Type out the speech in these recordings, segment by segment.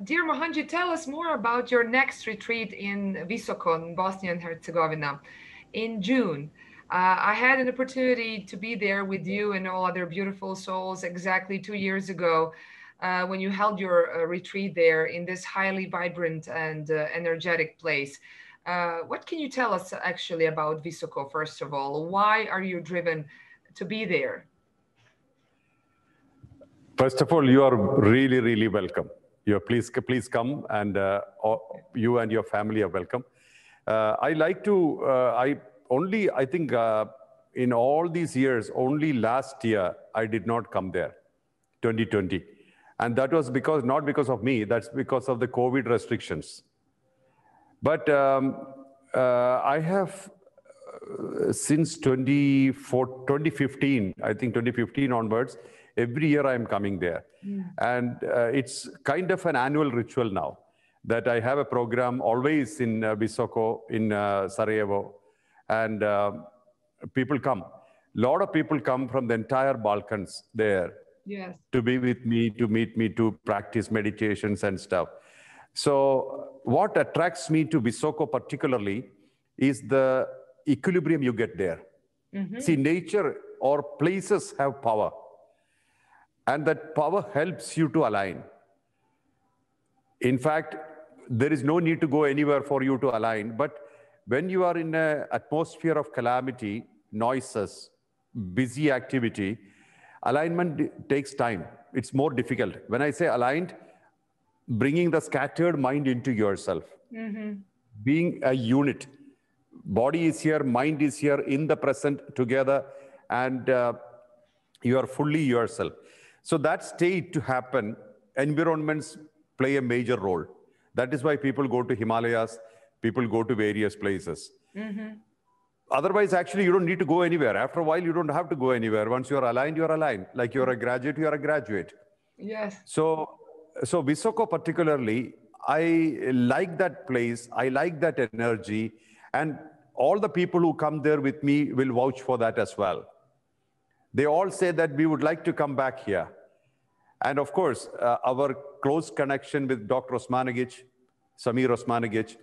Dear Mohanji, tell us more about your next retreat in Visoko, in Bosnia and Herzegovina, in June. I had an opportunity to be there with you and all other beautiful souls exactly 2 years ago when you held your retreat there in this highly vibrant and energetic place. What can you tell us actually about Visoko, first of all? Why are you driven to be there? First of all, you are really, really welcome. Please come, and you and your family are welcome. I think in all these years, only last year I did not come there, 2020. And that was not because of me, that's because of the COVID restrictions. But I have, since 2015, I think 2015 onwards, every year I'm coming there. And it's kind of an annual ritual now that I have a program always in Visoko, in Sarajevo, and people come. A lot of people come from the entire Balkans there. Yes. To be with me, to meet me, to practice meditations and stuff. So what attracts me to Visoko particularly is the equilibrium you get there. See, nature or places have power. And that power helps you to align. In fact, there is no need to go anywhere for you to align. But when you are in an atmosphere of calamity, noises, busy activity, alignment takes time. It's more difficult. When I say aligned, bringing the scattered mind into yourself. Being a unit. Body is here, mind is here, in the present, together, and you are fully yourself. So that state to happen, environments play a major role. That is why people go to Himalayas, people go to various places. Otherwise, actually, you don't need to go anywhere. After a while, you don't have to go anywhere. Once you're aligned, you're aligned. Like you're a graduate, you're a graduate. Yes. So Visoko particularly, I like that place. I like that energy. And all the people who come there with me will vouch for that as well. They all say that we would like to come back here. And of course, our close connection with Dr. Osmanagic, Samir Osmanagic,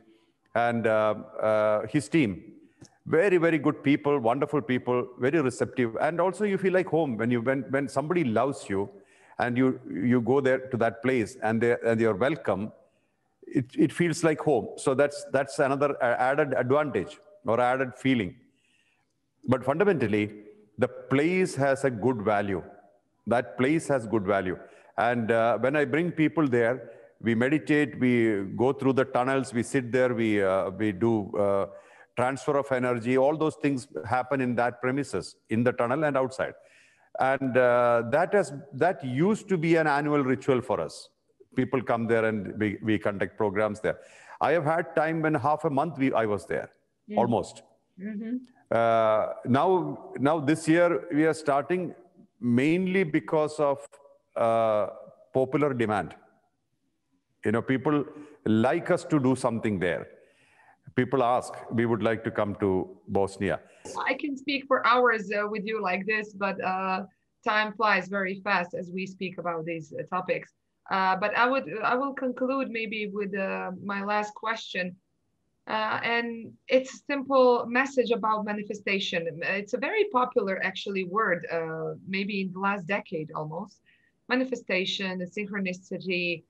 and his team. Very, very good people, wonderful people, very receptive. And also you feel like home when somebody loves you and you go there to that place and you're welcome, it feels like home. So that's another added advantage or added feeling. But fundamentally, the place has a good value. That place has good value. And when I bring people there, we meditate, we go through the tunnels, we sit there, we do transfer of energy. All those things happen in that premises, in the tunnel and outside. And that used to be an annual ritual for us. People come there and we conduct programs there. I have had time when half a month I was there, almost. Now this year we are starting mainly because of popular demand. You know, people like us to do something there. People ask, we would like to come to Bosnia. I can speak for hours with you like this, but time flies very fast as we speak about these topics. But I will conclude maybe with my last question. And it's a simple message about manifestation. It's a very popular, actually, word, maybe in the last decade almost. Manifestation, synchronicity,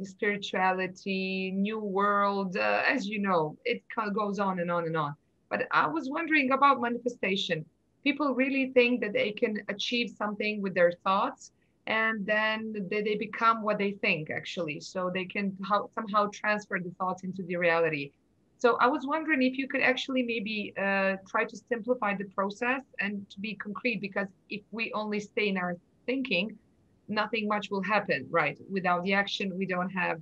spirituality, new world, as you know, it kind of goes on and on and on. But I was wondering about manifestation. People really think that they can achieve something with their thoughts, and then they become what they think, actually. So they can somehow transfer the thoughts into the reality. So I was wondering if you could actually maybe try to simplify the process and to be concrete, because if we only stay in our thinking, nothing much will happen, right? Without the action, we don't have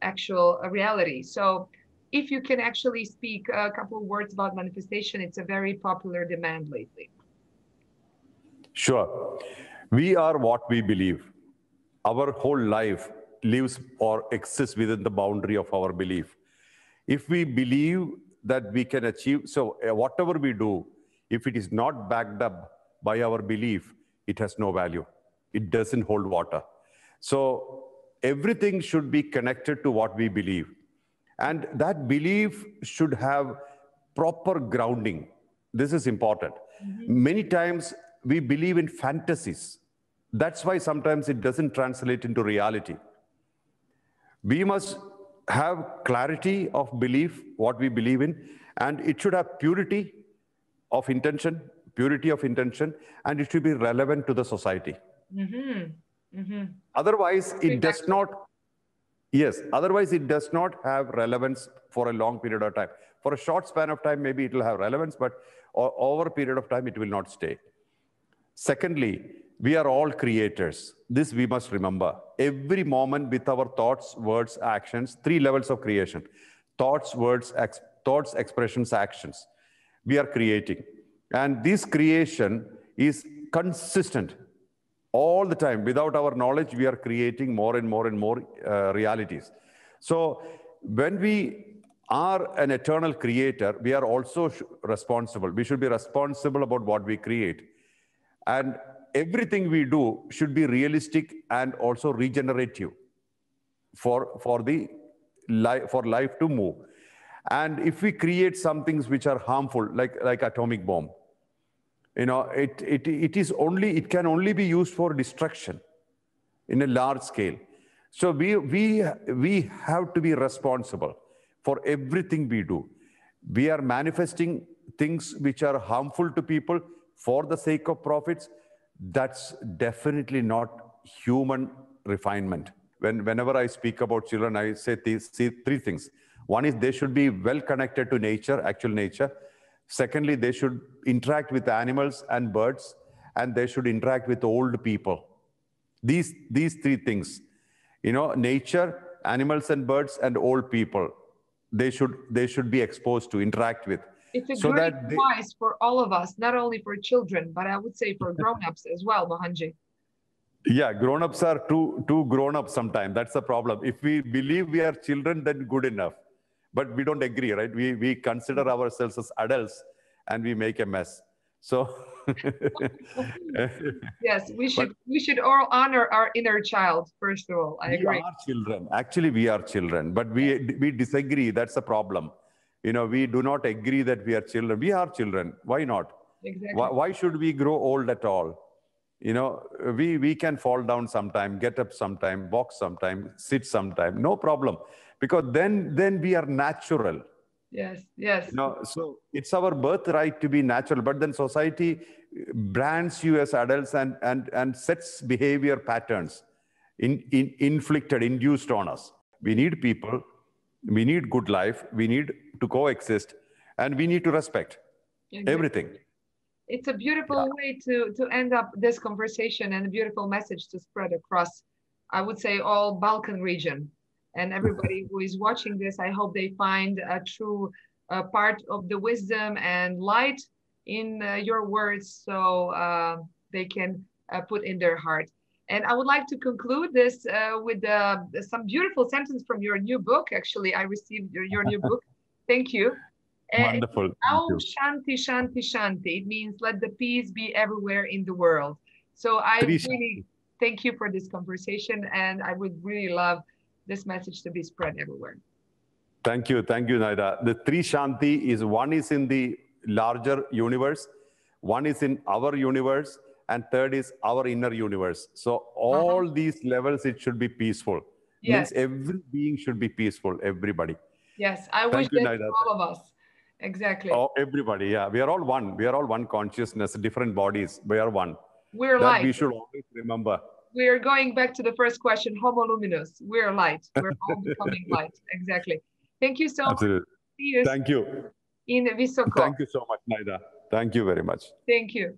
actual reality. So if you can actually speak a couple of words about manifestation, it's a very popular demand lately. Sure. We are what we believe. Our whole life lives or exists within the boundary of our belief. If we believe that we can achieve, so whatever we do, if it is not backed up by our belief, it has no value. It doesn't hold water. So everything should be connected to what we believe. And that belief should have proper grounding. This is important. Many times we believe in fantasies. That's why sometimes it doesn't translate into reality. We must have clarity of belief, what we believe in, and it should have purity of intention, and it should be relevant to the society. Otherwise, it does not, yes, otherwise it does not have relevance for a long period of time. For a short span of time, maybe it will have relevance, but over a period of time, it will not stay. Secondly, we are all creators. This we must remember. Every moment with our thoughts, words, actions, 3 levels of creation. Thoughts, words, thoughts, expressions, actions. We are creating. And this creation is consistent all the time. Without our knowledge, we are creating more and more and more realities. So when we are an eternal creator, we are also responsible. We should be responsible about what we create. And everything we do should be realistic and also regenerative for life to move. And if we create some things which are harmful, like atomic bomb, it can only be used for destruction in a large scale. So we have to be responsible for everything we do. We are manifesting things which are harmful to people for the sake of profits. That's definitely not human refinement. Whenever I speak about children, I say 3 things. One is they should be well connected to nature, actual nature. Secondly, they should interact with animals and birds, and they should interact with old people. These 3 things, nature, animals and birds, and old people, they should be exposed to, interact with. It's a great advice for all of us, not only for children, but I would say for grown-ups as well, Mohanji. Yeah, grown-ups are too grown-up sometimes. That's the problem. If we believe we are children, then good enough. But we don't agree, right? We consider ourselves as adults and we make a mess. So yes, we should all honor our inner child, first of all. I agree. We are children. Actually, we are children, but we disagree. That's the problem. We do not agree that we are children. We are children. Why not? Exactly. Why should we grow old at all? We can fall down sometime, get up sometime, walk sometime, sit sometime, no problem. Because then we are natural. Yes, yes. So it's our birthright to be natural, but then society brands you as adults and sets behavior patterns induced on us. We need people, we need good life, we need to coexist, and we need to respect everything. It's a beautiful way to end up this conversation, and a beautiful message to spread across, I would say, all Balkan region. And everybody who is watching this, I hope they find a true part of the wisdom and light in your words, so they can put in their heart. And I would like to conclude this with some beautiful sentence from your new book. Actually, I received your new book. Thank you. Wonderful. Aum Shanti Shanti Shanti. It means let the peace be everywhere in the world. So I really thank you for this conversation, and I would really love this message to be spread everywhere. Thank you, Naida. The 3 Shanti is, one is in the larger universe, one is in our universe, and third is our inner universe. So all these levels, it should be peaceful. Yes. Means every being should be peaceful, everybody. Yes, I wish that for all of us. Exactly. Oh, everybody, yeah. We are all one. We are all one consciousness, different bodies. We are one. We're light. We should always remember. We are going back to the first question, Homo luminous. We're light. We're all becoming light. Exactly. Thank you so much. See you. Thank you. In Visoko. Thank you so much, Naida. Thank you very much. Thank you.